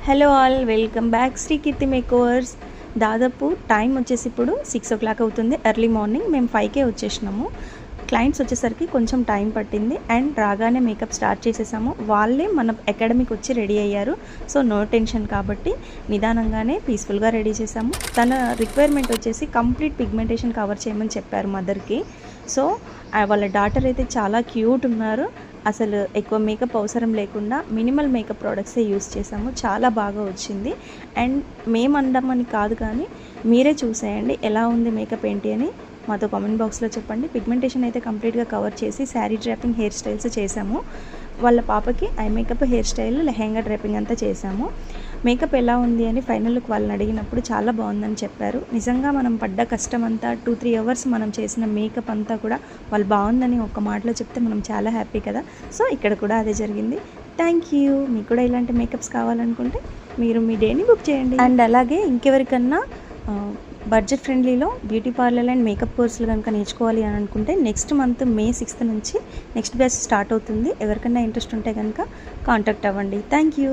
Hello all, welcome back Sri Keerthi makeovers. దాదాపు time వచ్చేసి ఇప్పుడు 6 o'clock అవుతుంది. ఎర్లీ మార్నింగ్ మేము 5కే వచ్చేసినాము. క్లయింట్స్ వచ్చేసరికి కొంచెం టైం పట్టింది అండ్ రాగానే మేకప్ స్టార్ట్ చేసేసాము. వాళ్ళే మన అకాడమీకి వచ్చి రెడీ అయ్యారు. సో నో టెన్షన్ కాబట్టి నిదానంగానే పీస్ఫుల్గా రెడీ చేసాము. తన రిక్వైర్మెంట్ వచ్చేసి కంప్లీట్ పిగ్మెంటేషన్ కవర్ చేయమని చెప్పారు మదర్కి. సో వాళ్ళ డాటర్ అయితే చాలా క్యూట్ ఉన్నారు. అసలు ఎక్కువ మేకప్ అవసరం లేకుండా మినిమల్ మేకప్ ప్రోడక్ట్సే యూస్ చేసాము. చాలా బాగా వచ్చింది. అండ్ మేము అనడమని కాదు, కానీ మీరే చూసేయండి ఎలా ఉంది మేకప్ ఏంటి అని మాతో కామెంట్ బాక్స్లో చెప్పండి. పిగ్మెంటేషన్ అయితే కంప్లీట్గా కవర్ చేసి శారీ డ్రాపింగ్ హెయిర్ స్టైల్స్ చేసాము. వాళ్ళ పాపకి eye makeup, hair style, lehenga dropping అంతా చేసాము. మేకప్ ఎలా ఉంది అని ఫైనల్ లుక్ వాళ్ళని అడిగినప్పుడు చాలా బాగుందని చెప్పారు. నిజంగా మనం పడ్డ కష్టం అంతా 2-3 అవర్స్ మనం చేసిన మేకప్ అంతా కూడా వాళ్ళు బాగుందని ఒక మాటలో చెప్తే మనం చాలా హ్యాపీ కదా. సో ఇక్కడ కూడా అదే జరిగింది. Thank you. మీకు కూడా ఇలాంటి మేకప్స్ కావాలనుకుంటే మీరు మీ డేని బుక్ చేయండి. అండ్ అలాగే ఇంకెవరికన్నా బడ్జెట్ ఫ్రెండ్లీలో బ్యూటీ పార్లర్ అండ్ మేకప్ కోర్సులు కనుక నేర్చుకోవాలి అని అనుకుంటే నెక్స్ట్ మంత్ May 6th నుంచి నెక్స్ట్ బ్యాచ్ స్టార్ట్ అవుతుంది. ఎవరికైనా ఇంట్రెస్ట్ ఉంటే కనుక కాంటాక్ట్ అవ్వండి. Thank you.